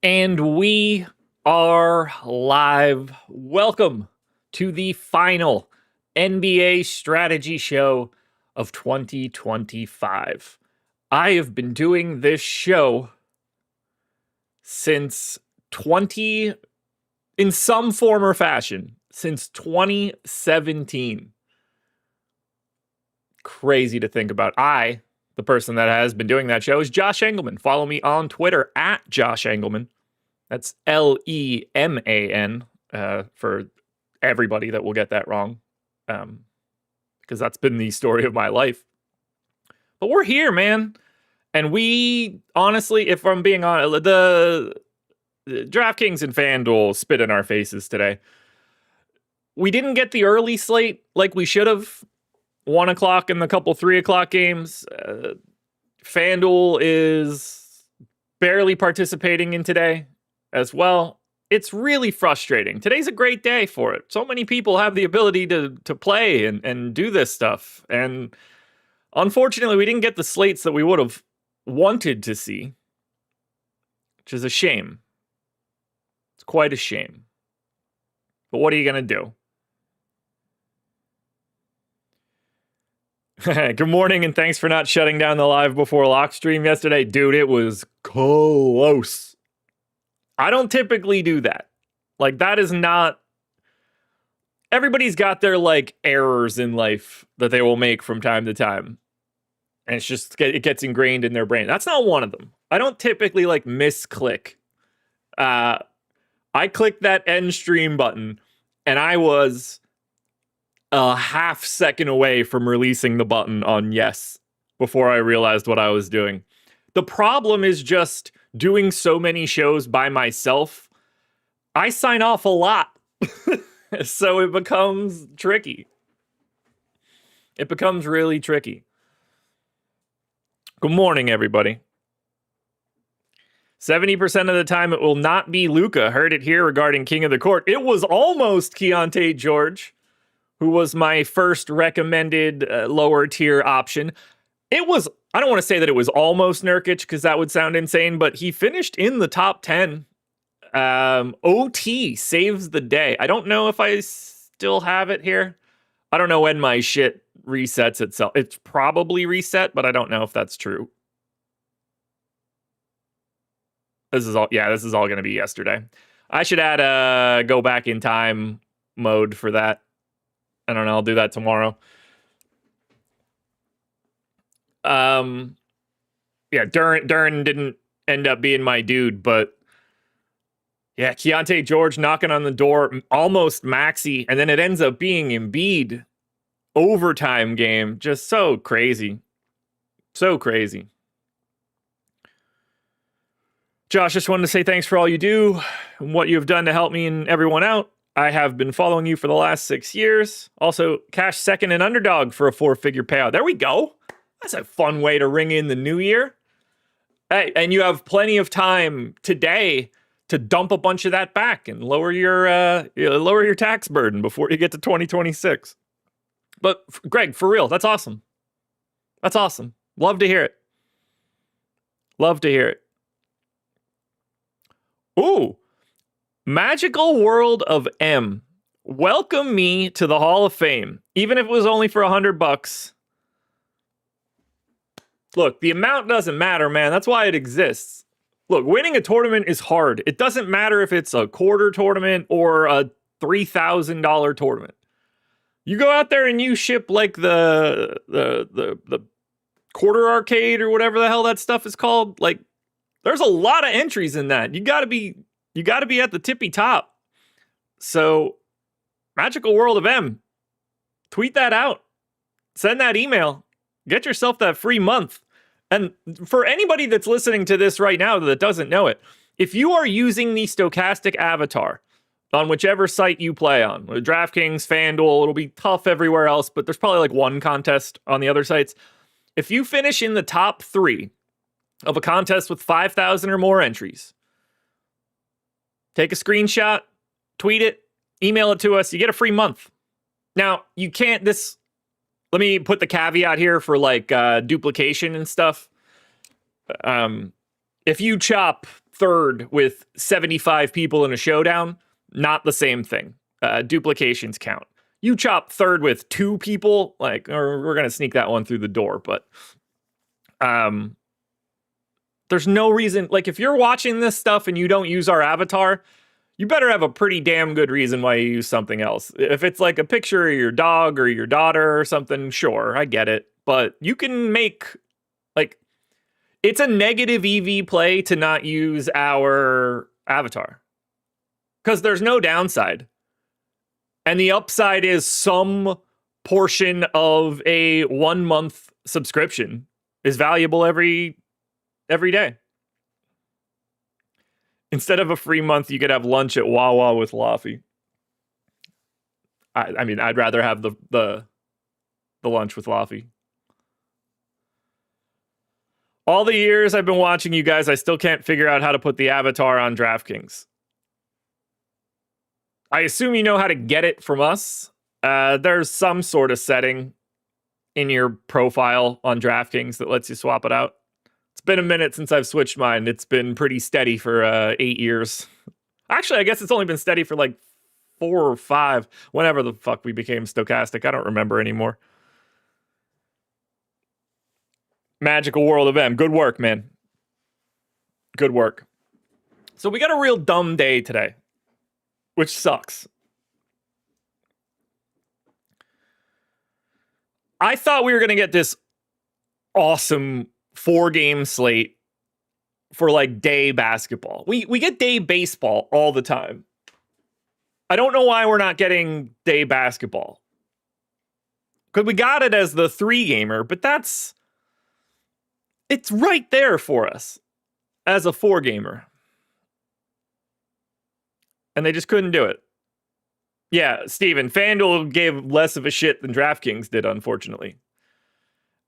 And we are live. Welcome to the final NBA strategy show of 2025. I have been doing this show since in some form or fashion, since 2017. Crazy to think about. The person that has been doing that show, is Josh Engleman. Follow me on Twitter at Josh Engleman. That's Leman for everybody that will get that wrong, because that's been the story of my life. But we're here, man. And we, honestly, if I'm being honest, the DraftKings and FanDuel spit in our faces today. We didn't get the early slate like we should have. 1 o'clock and a couple 3 o'clock games. FanDuel is barely participating in today as well. It's really frustrating. Today's a great day for it. So many people have the ability to play and do this stuff. And unfortunately, we didn't get the slates that we would have wanted to see, which is a shame. It's quite a shame. But what are you going to do? Good morning, and thanks for not shutting down the live before lock stream yesterday. Dude, it was close. I don't typically do that. Like, that is not... Everybody's got their, errors in life that they will make from time to time. And it's just, it gets ingrained in their brain. That's not one of them. I don't typically, misclick. I clicked that end stream button, and I was a half second away from releasing the button on yes before I realized what I was doing. The problem is just doing so many shows by myself. I sign off a lot. So it becomes tricky. It becomes really tricky. Good morning, everybody. 70% of the time it will not be Luka. Heard it here regarding King of the Court. It was almost Keontae George, who was my first recommended lower tier option. It was, I don't want to say that it was almost Nurkic, because that would sound insane, but he finished in the top 10. OT saves the day. I don't know if I still have it here. I don't know when my shit resets itself. It's probably reset, but I don't know if that's true. This is all going to be yesterday. I should add a go back in time mode for that. I don't know. I'll do that tomorrow. Duran didn't end up being my dude, but yeah, Keontae George knocking on the door, almost Maxey, and then it ends up being Embiid overtime game. Just so crazy. So crazy. Josh, just wanted to say thanks for all you do and what you have done to help me and everyone out. I have been following you for the last 6 years. Also, cash second and underdog for a 4-figure payout. There we go. That's a fun way to ring in the new year. Hey, and you have plenty of time today to dump a bunch of that back and lower your tax burden before you get to 2026. But Greg, for real, that's awesome. That's awesome. Love to hear it. Love to hear it. Ooh. Magical World of M. Welcome me to the Hall of Fame, even if it was only for $100. Look, the amount doesn't matter, man. That's why it exists. Look, winning a tournament is hard. It doesn't matter if it's a quarter tournament or a $3,000 tournament. You go out there and you ship the quarter arcade or whatever the hell that stuff is called. There's a lot of entries in that. You gotta be at the tippy top. So, Magical World of M. Tweet that out. Send that email. Get yourself that free month. And for anybody that's listening to this right now that doesn't know it, if you are using the stochastic avatar on whichever site you play on, DraftKings, FanDuel, it'll be tough everywhere else, but there's probably one contest on the other sites. If you finish in the top 3 of a contest with 5,000 or more entries, take a screenshot, tweet it, email it to us. You get a free month. Now, you can't, let me put the caveat here for duplication and stuff. If you chop third with 75 people in a showdown, not the same thing. Duplications count. You chop third with 2 people, like, or we're going to sneak that one through the door, but there's no reason, like, if you're watching this stuff and you don't use our avatar, you better have a pretty damn good reason why you use something else. If it's like a picture of your dog or your daughter or something, sure, I get it. But you can make, like, it's a negative EV play to not use our avatar because there's no downside. And the upside is some portion of a 1 month subscription is valuable every day. Instead of a free month, you could have lunch at Wawa with Laffy. I mean, I'd rather have the lunch with Laffy. All the years I've been watching you guys, I still can't figure out how to put the avatar on DraftKings. I assume you know how to get it from us. There's some sort of setting in your profile on DraftKings that lets you swap it out. It's been a minute since I've switched mine. It's been pretty steady for 8 years. Actually, I guess it's only been steady for like 4 or 5, whenever the fuck we became stochastic. I don't remember anymore. Magical World of M. Good work, man. Good work. So we got a real dumb day today, which sucks. I thought we were going to get this awesome 4-game slate for like day basketball. We get day baseball all the time. I don't know why we're not getting day basketball. Because we got it as the 3-gamer, but it's right there for us as a 4-gamer. And they just couldn't do it. Yeah, Steven, FanDuel gave less of a shit than DraftKings did, unfortunately.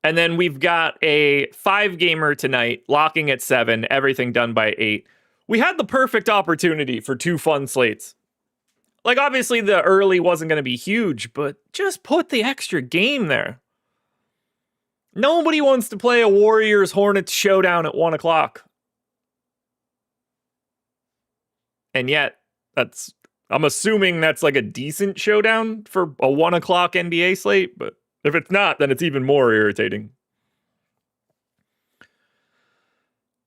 And then we've got a 5-gamer tonight, locking at 7, everything done by 8. We had the perfect opportunity for 2 fun slates. Like, obviously, the early wasn't going to be huge, but just put the extra game there. Nobody wants to play a Warriors-Hornets showdown at 1 o'clock. And yet, I'm assuming that's like a decent showdown for a 1 o'clock NBA slate, but if it's not, then it's even more irritating.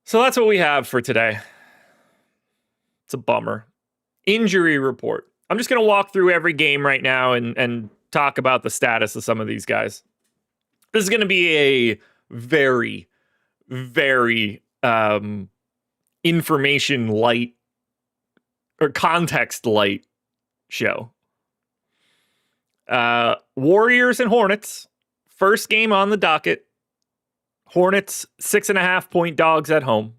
So that's what we have for today. It's a bummer. Injury report. I'm just going to walk through every game right now and talk about the status of some of these guys. This is going to be a very, very information light or context light show. Warriors and Hornets. First game on the docket. Hornets 6.5-point dogs at home.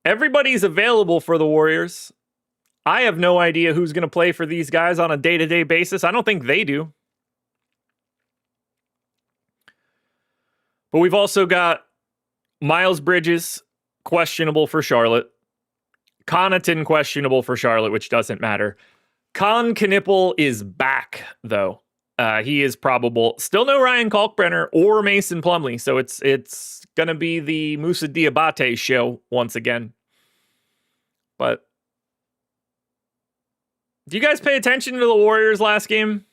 Everybody's available for the Warriors. I have no idea who's going to play for these guys on a day-to-day basis. I don't think they do. But we've also got Miles Bridges questionable for Charlotte. Connaughton questionable for Charlotte, which doesn't matter. Con Knipple is back, though. He is probable. Still no Ryan Kalkbrenner or Mason Plumlee, so it's going to be the Moussa Diabate show once again. But do you guys pay attention to the Warriors last game?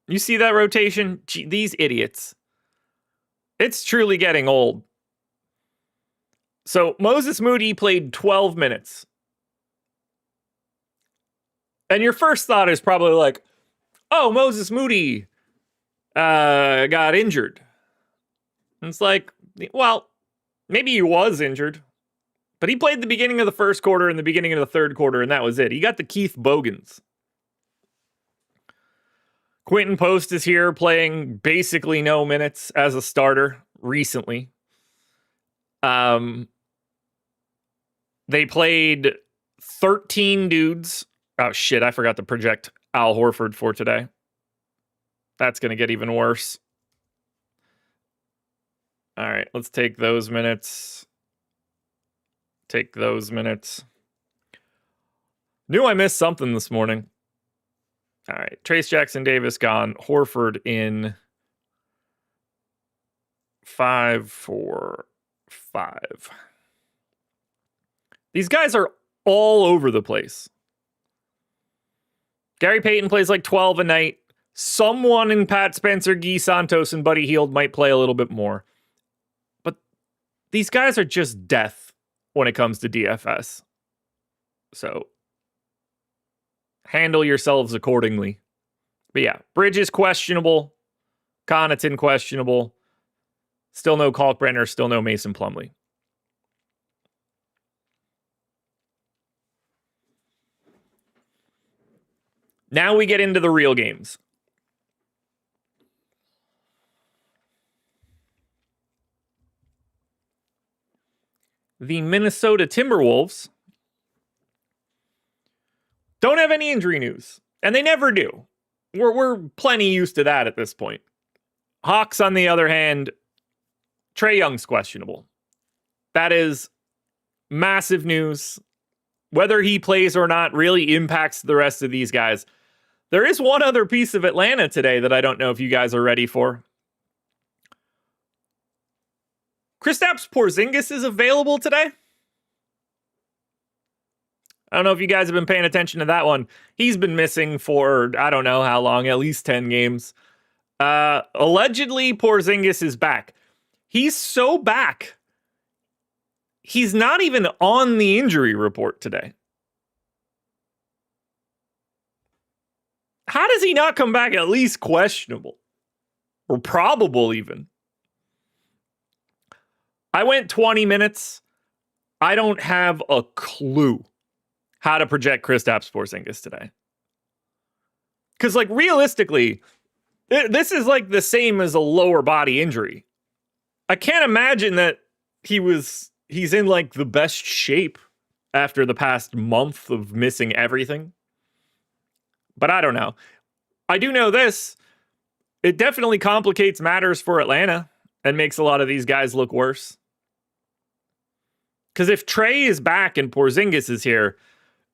You see that rotation? Gee, these idiots. It's truly getting old. So Moses Moody played 12 minutes. And your first thought is probably like, oh, Moses Moody got injured. And it's like, well, maybe he was injured. But he played the beginning of the first quarter and the beginning of the third quarter, and that was it. He got the Keith Bogans. Quentin Post is here playing basically no minutes as a starter recently. They played 13 dudes. Oh, shit, I forgot to project Al Horford for today. That's going to get even worse. All right, let's take those minutes. Take those minutes. Knew I missed something this morning. All right, Trace Jackson Davis gone. Horford in 5-4. 5. These guys are all over the place. Gary Payton plays like 12 a night. Someone in Pat Spencer, Guy Santos, and Buddy Hield might play a little bit more. But these guys are just death when it comes to DFS. So handle yourselves accordingly. But yeah, Bridges questionable. Connaughton questionable. Still no Kalkbrenner. Still no Mason Plumlee. Now we get into the real games. The Minnesota Timberwolves don't have any injury news, and they never do. We're plenty used to that at this point. Hawks, on the other hand, Trae Young's questionable. That is massive news. Whether he plays or not really impacts the rest of these guys. There is one other piece of Atlanta today that I don't know if you guys are ready for. Kristaps Porzingis is available today. I don't know if you guys have been paying attention to that one. He's been missing for, I don't know how long, at least 10 games. Allegedly, Porzingis is back. He's so back. He's not even on the injury report today. How does he not come back at least questionable? Or probable even? I went 20 minutes. I don't have a clue how to project Kristaps Porzingis today. Because, like, realistically, this is like the same as a lower body injury. I can't imagine that he's in like the best shape after the past month of missing everything. But I don't know. I do know this. It definitely complicates matters for Atlanta and makes a lot of these guys look worse. Because if Trae is back and Porzingis is here,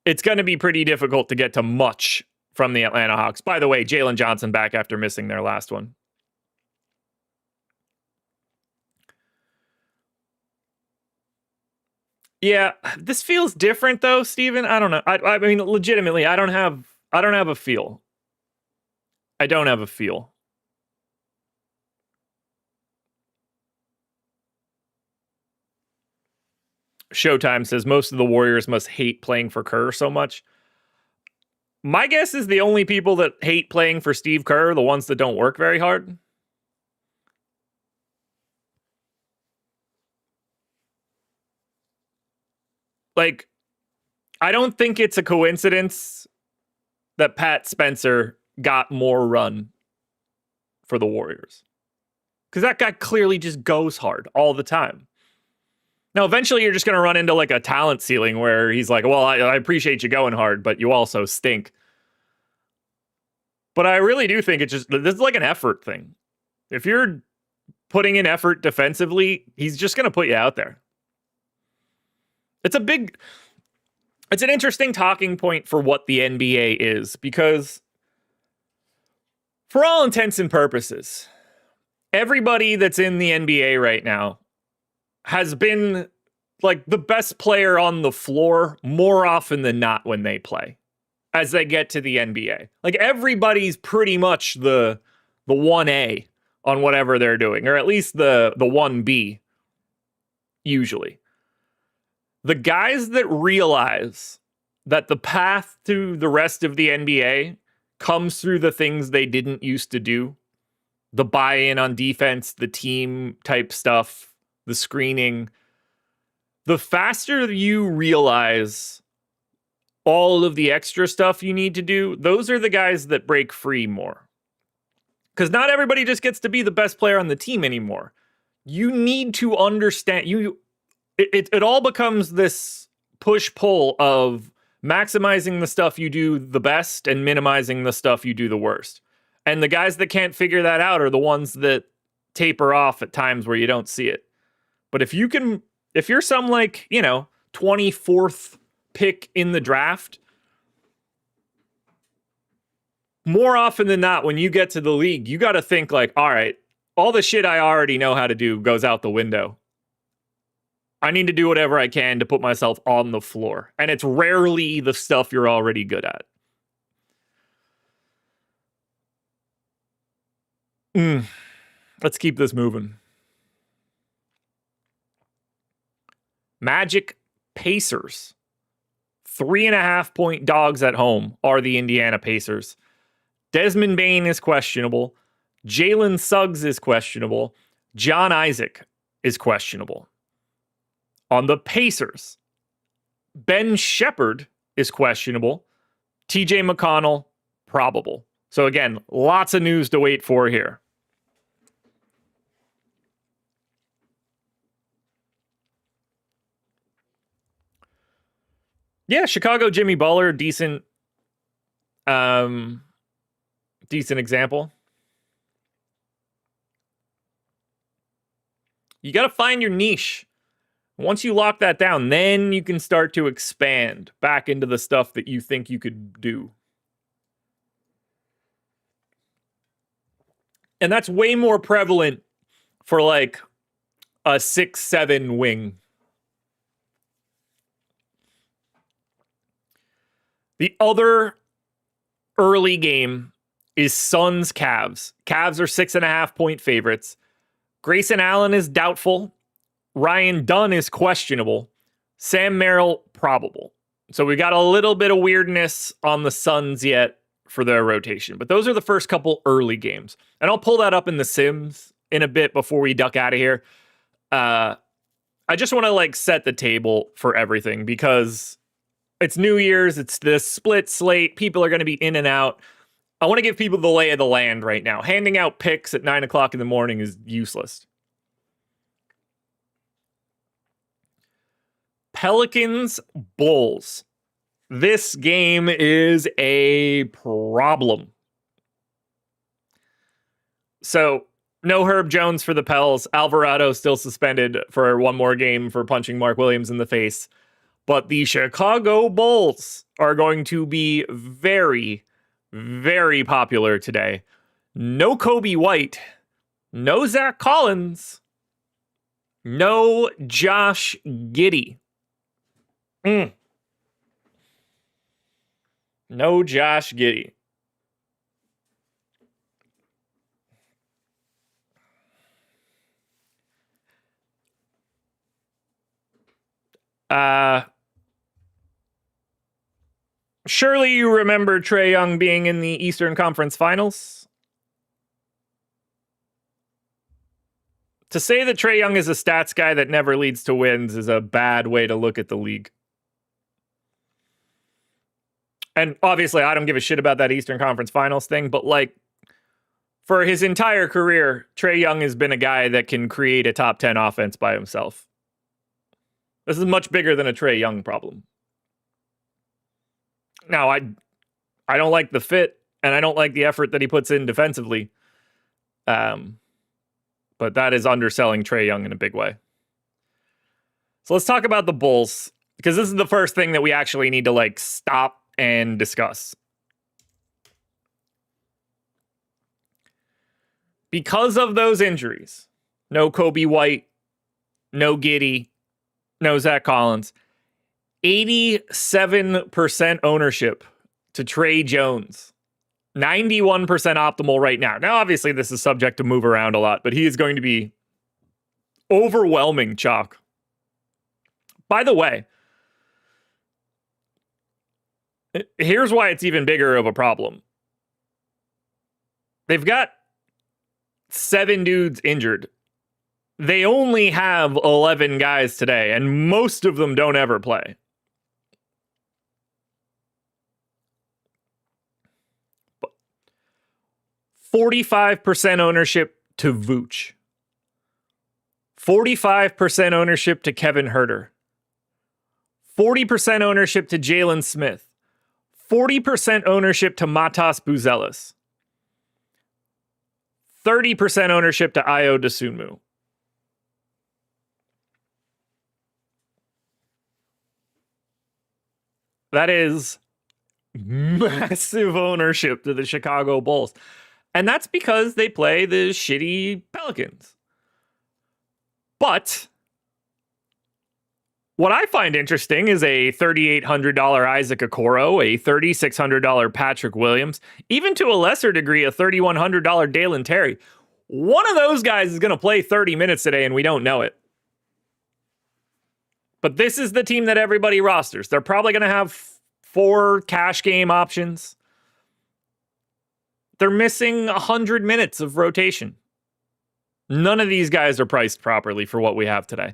it's going to be pretty difficult to get to much from the Atlanta Hawks. By the way, Jalen Johnson back after missing their last one. Yeah, this feels different though, Steven. I don't know. I mean, legitimately, I don't have a feel. I don't have a feel. Showtime says most of the Warriors must hate playing for Kerr so much. My guess is the only people that hate playing for Steve Kerr are the ones that don't work very hard. Like, I don't think it's a coincidence that Pat Spencer got more run for the Warriors. Because that guy clearly just goes hard all the time. Now, eventually you're just going to run into like a talent ceiling where he's like, well, I appreciate you going hard, but you also stink. But I really do think this is like an effort thing. If you're putting in effort defensively, he's just going to put you out there. It's an interesting talking point for what the NBA is, because for all intents and purposes, everybody that's in the NBA right now has been like the best player on the floor more often than not when they play as they get to the NBA. Like everybody's pretty much the 1A on whatever they're doing, or at least the 1B usually. The guys that realize that the path to the rest of the NBA comes through the things they didn't used to do, the buy-in on defense, the team type stuff, the screening, the faster you realize all of the extra stuff you need to do, those are the guys that break free more. Because not everybody just gets to be the best player on the team anymore. You need to understand, it all becomes this push-pull of maximizing the stuff you do the best and minimizing the stuff you do the worst. And the guys that can't figure that out are the ones that taper off at times where you don't see it. But if you're some 24th pick in the draft, more often than not, when you get to the league, you got to think like, all right, all the shit I already know how to do goes out the window. I need to do whatever I can to put myself on the floor. And it's rarely the stuff you're already good at. Let's keep this moving. Magic Pacers. 3.5-point dogs at home are the Indiana Pacers. Desmond Bane is questionable. Jalen Suggs is questionable. John Isaac is questionable. On the Pacers, Ben Shepherd is questionable. TJ McConnell, probable. So again, lots of news to wait for here. Yeah, Chicago Jimmy Butler, decent example. You got to find your niche. Once you lock that down, then you can start to expand back into the stuff that you think you could do. And that's way more prevalent for like a 6-7 wing. The other early game is Suns Cavs. Cavs are 6.5-point favorites. Grayson Allen is doubtful. Ryan Dunn is questionable. Sam Merrill, probable. So we got a little bit of weirdness on the Suns yet for their rotation. But those are the first couple early games. And I'll pull that up in the Sims in a bit before we duck out of here. I just want to like set the table for everything because it's New Year's. It's the split slate. People are going to be in and out. I want to give people the lay of the land right now. Handing out picks at 9 o'clock in the morning is useless. Pelicans, Bulls. This game is a problem. So, no Herb Jones for the Pels. Alvarado still suspended for one more game for punching Mark Williams in the face. But the Chicago Bulls are going to be very, very popular today. No Kobe White. No Zach Collins. No Josh Giddey. No Josh Giddey. Surely you remember Trae Young being in the Eastern Conference Finals. To say that Trae Young is a stats guy that never leads to wins is a bad way to look at the league. And obviously, I don't give a shit about that Eastern Conference Finals thing, but like, for his entire career, Trae Young has been a guy that can create a top 10 offense by himself. This is much bigger than a Trae Young problem. Now, I don't like the fit, and I don't like the effort that he puts in defensively. But that is underselling Trae Young in a big way. So let's talk about the Bulls, because this is the first thing that we actually need to like stop and discuss. Because of those injuries, no Kobe White, no Giddey, no Zach Collins, 87% ownership to Trey Jones. 91% optimal right now. Now, obviously, this is subject to move around a lot, but he is going to be overwhelming chalk. By the way, here's why it's even bigger of a problem. They've got 7 dudes injured. They only have 11 guys today, and most of them don't ever play. But 45% ownership to Vooch. 45% ownership to Kevin Huerter. 40% ownership to Jalen Smith. 40% ownership to Matas Buzelis. 30% ownership to Ayo Dosunmu. That is massive ownership to the Chicago Bulls. And that's because they play the shitty Pelicans. But What I find interesting is a $3,800 Isaac Okoro, a $3,600 Patrick Williams, even to a lesser degree, a $3,100 Dalen Terry. One of those guys is going to play 30 minutes today, and we don't know it. But this is the team that everybody rosters. They're probably going to have 4 cash game options. They're missing 100 minutes of rotation. None of these guys are priced properly for what we have today.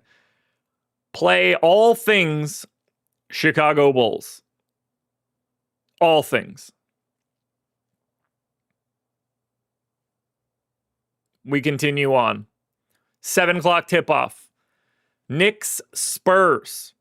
Play all things Chicago Bulls. All things. We continue on. 7 o'clock tip-off. Knicks, Spurs.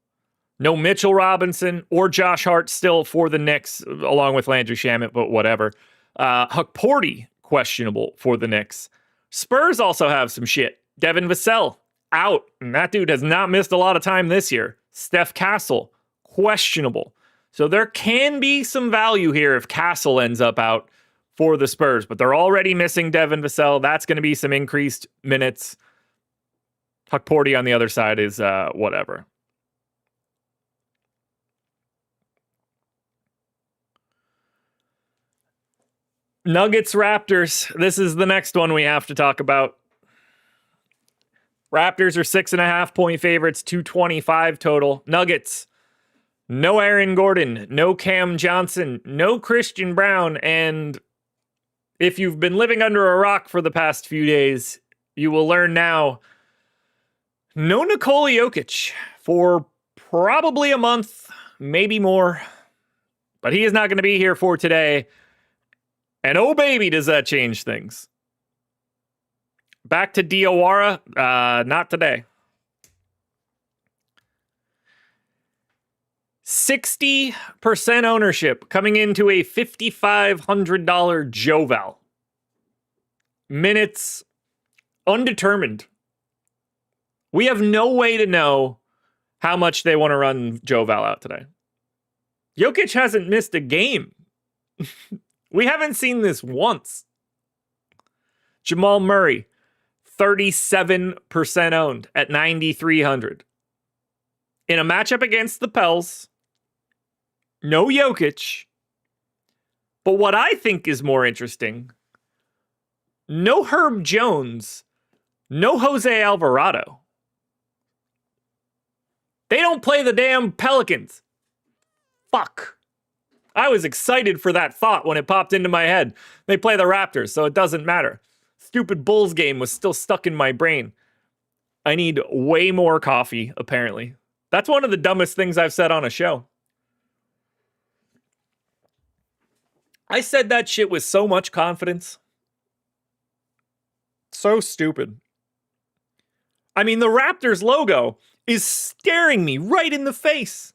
No Mitchell Robinson or Josh Hart still for the Knicks, along with Landry Shamet, but whatever. Huckporty, questionable for the Knicks. Spurs also have some shit. Devin Vassell, out. And that dude has not missed a lot of time this year. Steph Castle, questionable. So there can be some value here if Castle ends up out for the Spurs, but they're already missing Devin Vassell. That's going to be some increased minutes. Huckporty on the other side is whatever. Nuggets, Raptors. This is the next one we have to talk about. Raptors are 6.5 point favorites, 225 total. Nuggets, no Aaron Gordon, no Cam Johnson, no Christian Brown. And if you've been living under a rock for the past few days, you will learn now, no Nikola Jokic for probably a month, maybe more. But he is not going to be here for today. And oh baby, does that change things. Back to Diawara, not today. 60% ownership coming into a $5,500 Joval. Minutes undetermined. We have no way to know how much they want to run Joval out today. Jokic hasn't missed a game. We haven't seen this once. Jamal Murray, 37% owned at 9,300. In a matchup against the Pels, no Jokic. But what I think is more interesting, no Herb Jones, no Jose Alvarado. They don't play the damn Pelicans. Fuck. I was excited for that thought when it popped into my head. They play the Raptors, so it doesn't matter. Stupid Bulls game was still stuck in my brain. I need way more coffee, apparently. That's one of the dumbest things I've said on a show. I said that shit with so much confidence. So stupid. I mean, the Raptors logo is staring me right in the face.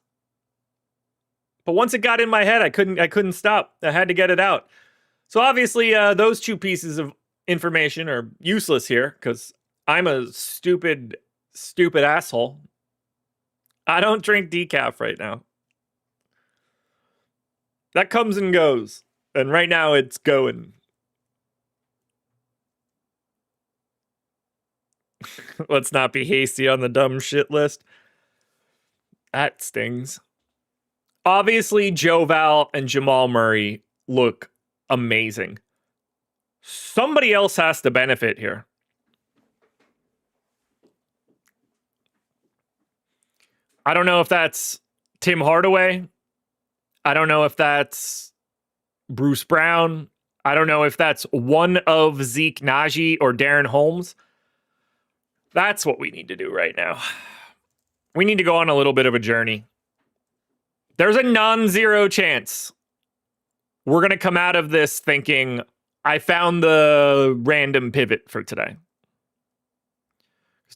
But once it got in my head, I couldn't stop. I had to get it out. So obviously, those 2 pieces of information are useless here because I'm a stupid asshole. I don't drink decaf right now. That comes and goes. And right now it's going. Let's not be hasty on the dumb shit list. That stings. Obviously, Joval and Jamal Murray look amazing. Somebody else has to benefit here. I don't know if that's Tim Hardaway. I don't know if that's Bruce Brown. I don't know if that's one of Zeke Naji or Darren Holmes. That's what we need to do right now. We need to go on a little bit of a journey. There's a non-zero chance we're going to come out of this thinking, I found the random pivot for today.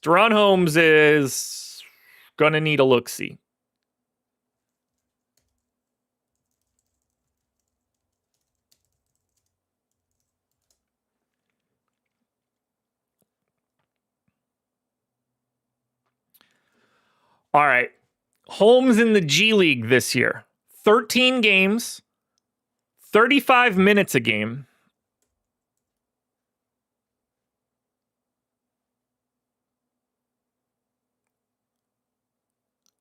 Deron Holmes is going to need a look-see. All right. Holmes in the G League this year. 13 games, 35 minutes a game.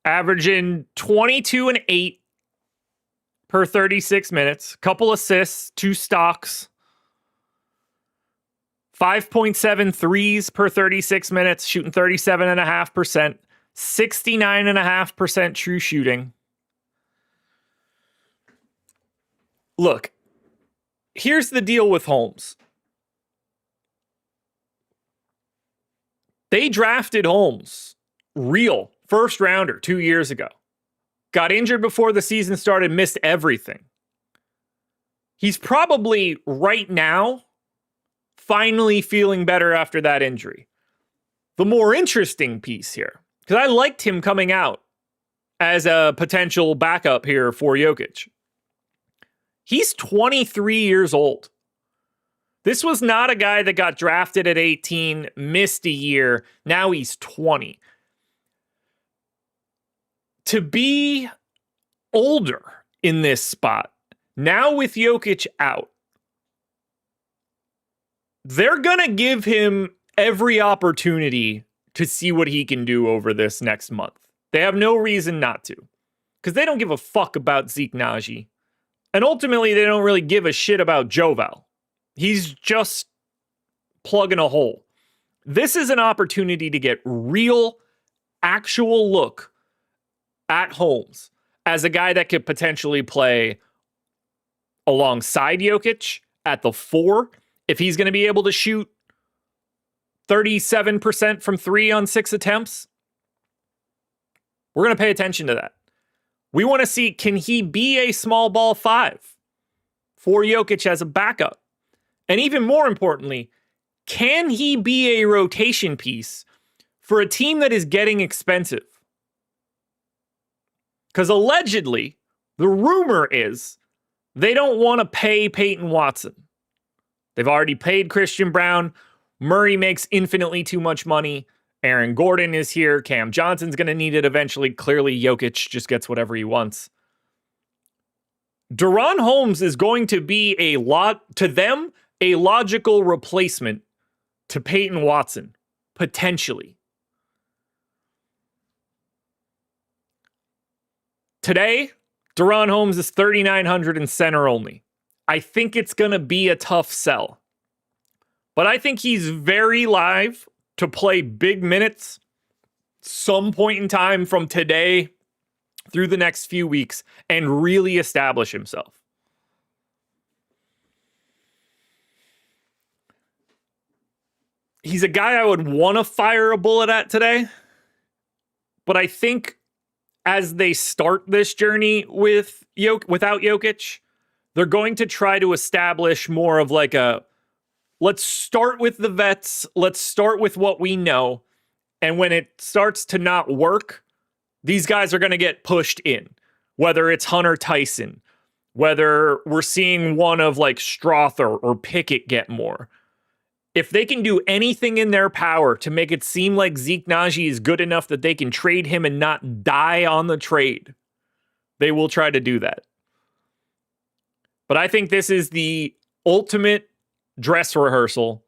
averaging 22 and 8 per 36 minutes, couple assists, 2 stocks, 5.7 threes per 36 minutes, shooting 37.5%, 69.5% true shooting. Look, here's the deal with Holmes. They drafted Holmes, real first rounder 2 years ago. Got injured before the season started, missed everything. He's probably right now finally feeling better after that injury. The more interesting piece here, because I liked him coming out as a potential backup here for Jokic. He's 23 years old. This was not a guy that got drafted at 18, missed a year. Now he's 20. To be older in this spot, now with Jokic out, they're going to give him every opportunity to see what he can do over this next month. They have no reason not to, because they don't give a fuck about Zeke Naji. And ultimately, they don't really give a shit about Joval. He's just plugging a hole. This is an opportunity to get real, actual look at Holmes as a guy that could potentially play alongside Jokic at the 4. If he's going to be able to shoot 37% from 3 on 6 attempts, we're going to pay attention to that. We want to see, can he be a small ball 5 for Jokic as a backup? And even more importantly, can he be a rotation piece for a team that is getting expensive? Because allegedly, the rumor is they don't want to pay Peyton Watson. They've already paid Christian Brown. Murray makes infinitely too much money. Aaron Gordon is here. Cam Johnson's going to need it eventually. Clearly, Jokic just gets whatever he wants. DaRon Holmes is going to be a logical replacement to Peyton Watson, potentially. Today, DaRon Holmes is 3,900 in center only. I think it's going to be a tough sell. But I think he's very live to play big minutes some point in time from today through the next few weeks and really establish himself. He's a guy I would want to fire a bullet at today. But I think as they start this journey without Jokic, they're going to try to establish more of like a, let's start with the vets. Let's start with what we know. And when it starts to not work, these guys are going to get pushed in. Whether it's Hunter Tyson, whether we're seeing one of like Strother or Pickett get more. If they can do anything in their power to make it seem like Zeke Naji is good enough that they can trade him and not die on the trade, they will try to do that. But I think this is the ultimate dress rehearsal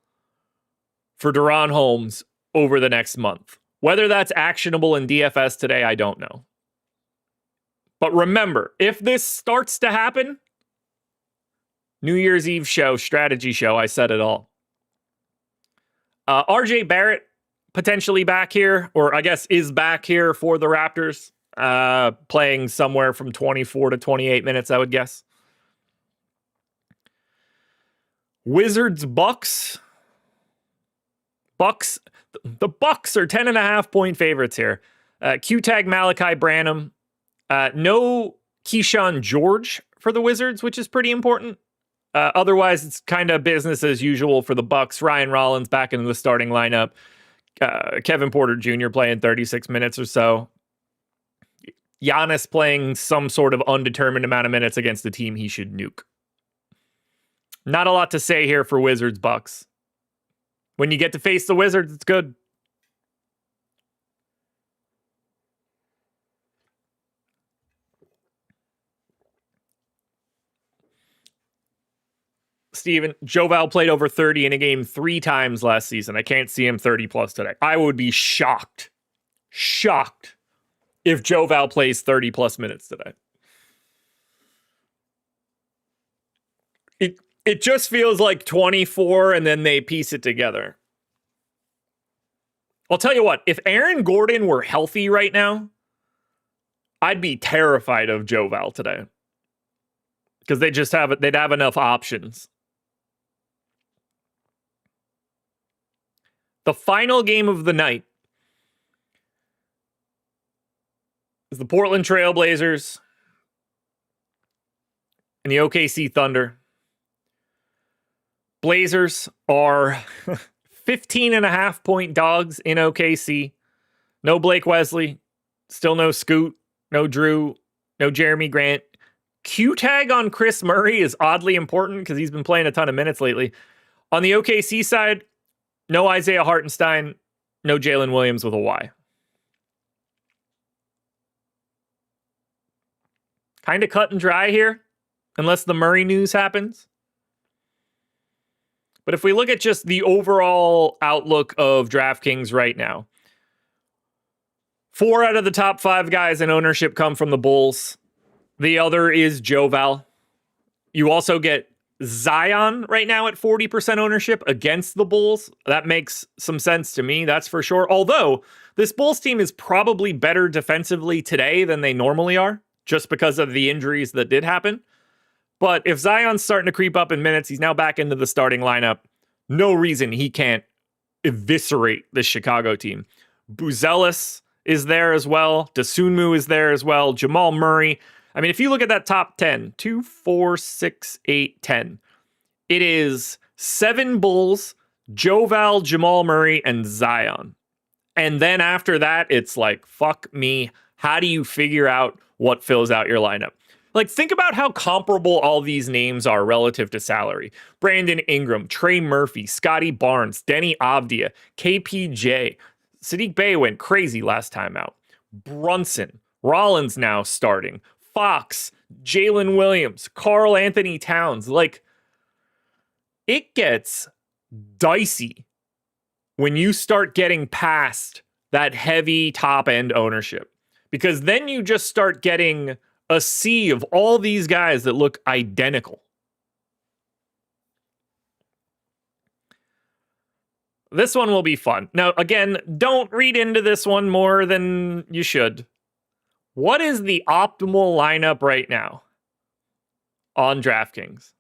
for DaRon Holmes over the next month. Whether that's actionable in DFS today, I don't know. But remember, if this starts to happen, New Year's Eve show, strategy show, I said it all. RJ Barrett potentially back here, or I guess is back here for the Raptors, playing somewhere from 24 to 28 minutes, I would guess. Wizards, Bucks. The Bucks are 10.5 point favorites here. Q-tag Malachi Branham. No Keyshawn George for the Wizards, which is pretty important. Otherwise, it's kind of business as usual for the Bucks. Ryan Rollins back into the starting lineup. Kevin Porter Jr. playing 36 minutes or so. Giannis playing some sort of undetermined amount of minutes against the team he should nuke. Not a lot to say here for Wizards Bucks. When you get to face the Wizards, it's good. Steven, Joval played over 30 in a game 3 times last season. I can't see him 30 plus today. I would be shocked if Joval plays 30 plus minutes today. It just feels like 24 and then they piece it together. I'll tell you what, if Aaron Gordon were healthy right now, I'd be terrified of Joval today. Because they'd have enough options. The final game of the night is the Portland Trail Blazers and the OKC Thunder. Blazers are 15.5-point dogs in OKC. No Blake Wesley. Still no Scoot. No Drew. No Jeremy Grant. Q-tag on Chris Murray is oddly important because he's been playing a ton of minutes lately. On the OKC side, no Isaiah Hartenstein. No Jalen Williams with a Y. Kind of cut and dry here, unless the Murray news happens. But if we look at just the overall outlook of DraftKings right now, 4 out of the top 5 guys in ownership come from the Bulls. The other is Joval. You also get Zion right now at 40% ownership against the Bulls. That makes some sense to me, that's for sure. Although, this Bulls team is probably better defensively today than they normally are, just because of the injuries that did happen. But if Zion's starting to creep up in minutes, he's now back into the starting lineup. No reason he can't eviscerate this Chicago team. Buzelis is there as well. Dosunmu is there as well. Jamal Murray. I mean, if you look at that top 10, 2, 4, 6, 8, 10, it is 7 Bulls, Joval, Jamal Murray, and Zion. And then after that, it's like, fuck me. How do you figure out what fills out your lineup? Like, think about how comparable all these names are relative to salary. Brandon Ingram, Trey Murphy, Scotty Barnes, Denny Avdia, KPJ. Sadiq Bey went crazy last time out. Brunson, Rollins now starting. Fox, Jalen Williams, Karl Anthony Towns. Like, it gets dicey when you start getting past that heavy top-end ownership. Because then you just start getting a sea of all these guys that look identical. This one will be fun. Now, again, don't read into this one more than you should. What is the optimal lineup right now on DraftKings?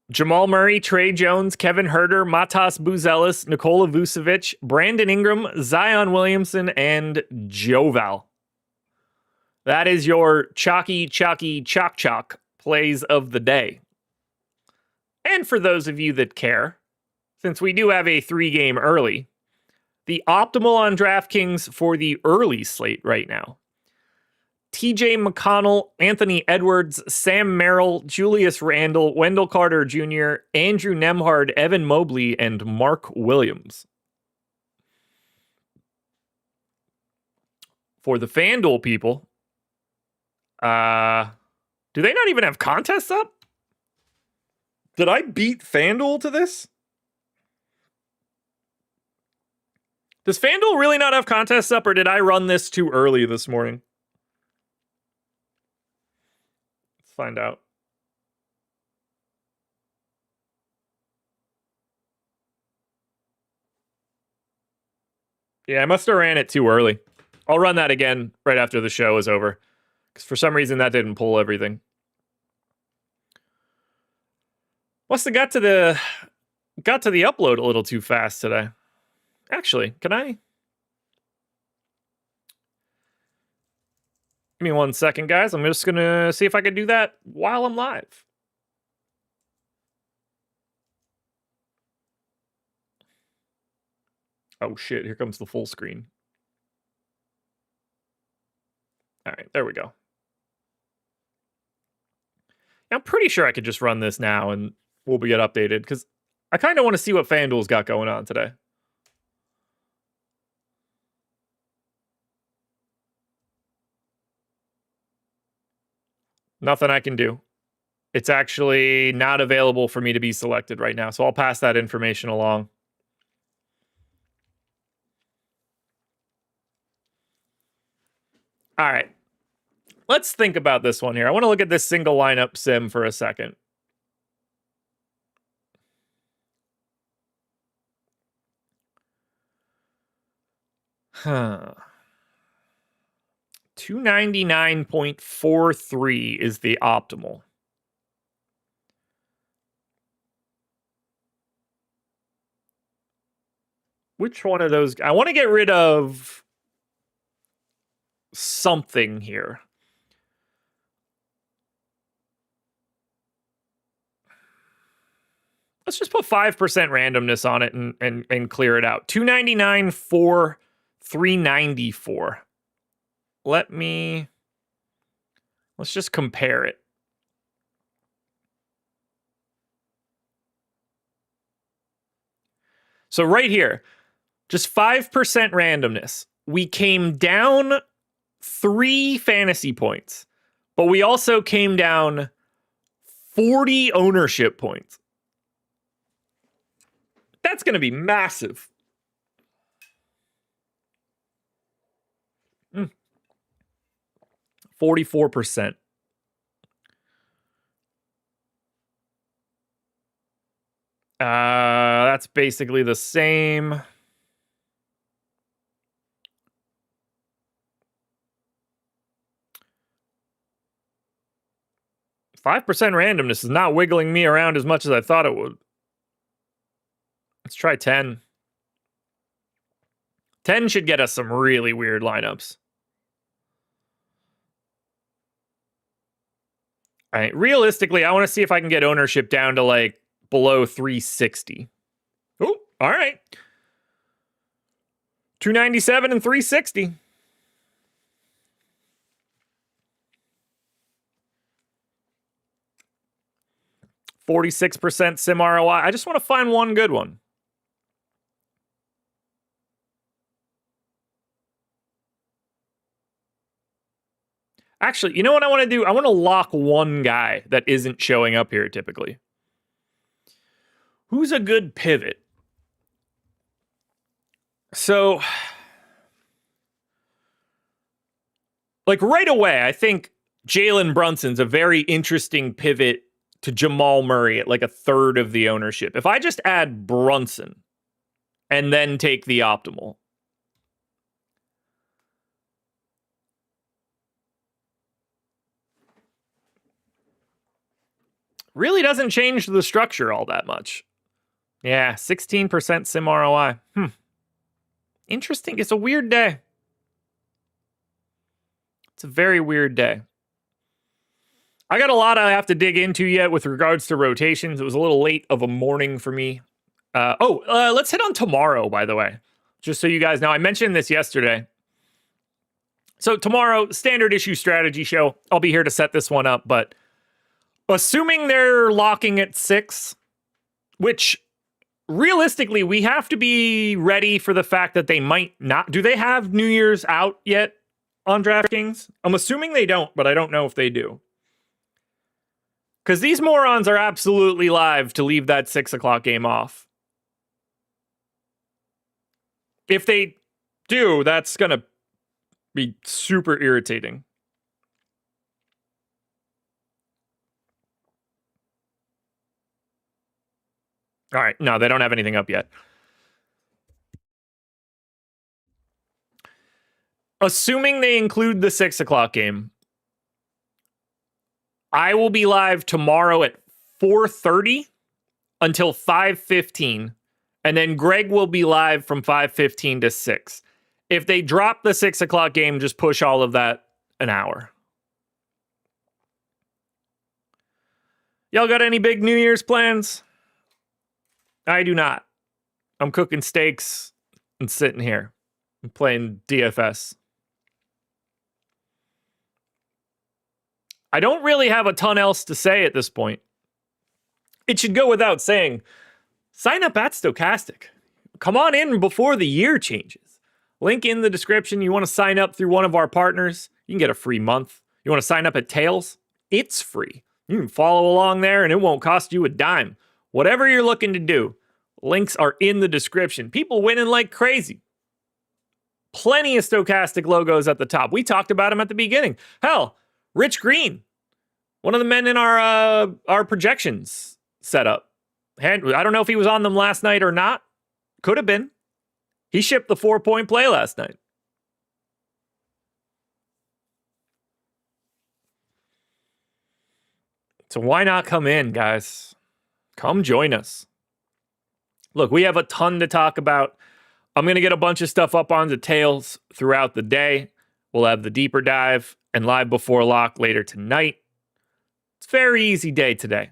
Jamal Murray, Trey Jones, Kevin Huerter, Matas Buzelis, Nikola Vucevic, Brandon Ingram, Zion Williamson, and Joval. That is your chalky, chalk plays of the day. And for those of you that care, since we do have a 3-game early, the optimal on DraftKings for the early slate right now: TJ McConnell, Anthony Edwards, Sam Merrill, Julius Randle, Wendell Carter Jr., Andrew Nembhard, Evan Mobley, and Mark Williams. For the FanDuel people, do they not even have contests up? Did I beat FanDuel to this? Does FanDuel really not have contests up, or did I run this too early this morning? Let's find out. Yeah, I must have ran it too early. I'll run that again right after the show is over, because for some reason that didn't pull everything. Must have got to the upload a little too fast today. Actually, can I? Give me 1 second, guys. I'm just gonna see if I can do that while I'm live. Oh shit, here comes the full screen. All right, there we go. I'm pretty sure I could just run this now and we'll get updated, because I kind of want to see what FanDuel's got going on today. Nothing I can do. It's actually not available for me to be selected right now, so I'll pass that information along. All right. Let's think about this one here. I want to look at this single lineup sim for a second. Huh. 299.43 is the optimal. Which one of those? I want to get rid of something here. Let's just put 5% randomness on it and clear it out. 299 for 394. Let's just compare it. So right here, just 5% randomness. We came down 3 fantasy points, but we also came down 40 ownership points. That's going to be massive. 44%. That's basically the same. $5% randomness is not wiggling me around as much as I thought it would. Let's try 10. 10 should get us some really weird lineups. All right, realistically, I want to see if I can get ownership down to like below 360. Oh, all right. 297 and 360. %46 sim ROI. I just want to find one good one. Actually, you know what I want to do? I want to lock one guy that isn't showing up here typically. Who's a good pivot? So, like right away, I think Jalen Brunson's a very interesting pivot to Jamal Murray at like a third of the ownership. If I just add Brunson and then take the optimal, really doesn't change the structure all that much. Yeah, 16% sim ROI. Interesting. It's a weird day. It's a very weird day. I got a lot I have to dig into yet with regards to rotations. It was a little late of a morning for me. Let's hit on tomorrow, by the way. Just so you guys know, I mentioned this yesterday. So tomorrow, standard issue strategy show. I'll be here to set this one up, but assuming they're locking at 6, which realistically, we have to be ready for the fact that they might not. Do they have New Year's out yet on DraftKings? I'm assuming they don't, but I don't know if they do. Because these morons are absolutely live to leave that 6 o'clock game off. If they do, that's going to be super irritating. All right. No, they don't have anything up yet. Assuming they include the 6 o'clock game, I will be live tomorrow at 4:30 until 5:15, and then Greg will be live from 5:15 to 6. If they drop the 6 o'clock game, just push all of that an hour. Y'all got any big New Year's plans? I do not. I'm cooking steaks and sitting here. I'm playing DFS. I don't really have a ton else to say at this point. It should go without saying, sign up at Stochastic. Come on in before the year changes. Link in the description. You want to sign up through one of our partners, you can get a free month. You want to sign up at Tails? It's free. You can follow along there and it won't cost you a dime. Whatever you're looking to do, links are in the description. People winning like crazy. Plenty of stochastic logos at the top. We talked about him at the beginning. Hell, Rich Green, one of the men in our projections setup. I don't know if he was on them last night or not. Could have been. He shipped the 4-point play last night. So why not come in, guys? Come join us. Look, we have a ton to talk about. I'm going to get a bunch of stuff up on the tails throughout the day. We'll have the deeper dive and live before lock later tonight. It's a very easy day today.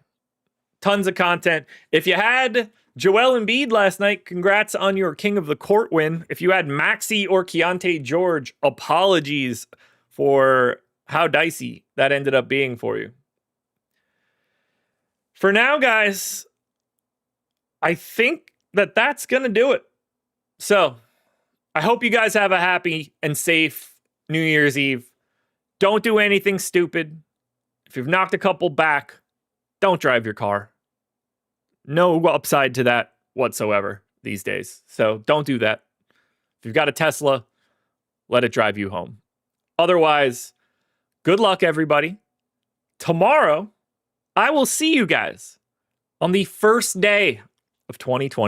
Tons of content. If you had Joel Embiid last night, congrats on your King of the Court win. If you had Maxey or Keontae George, apologies for how dicey that ended up being for you. For now, guys, I think that's going to do it. So, I hope you guys have a happy and safe New Year's Eve. Don't do anything stupid. If you've knocked a couple back, don't drive your car. No upside to that whatsoever these days. So, don't do that. If you've got a Tesla, let it drive you home. Otherwise, good luck, everybody. Tomorrow, I will see you guys on the first day of 2020.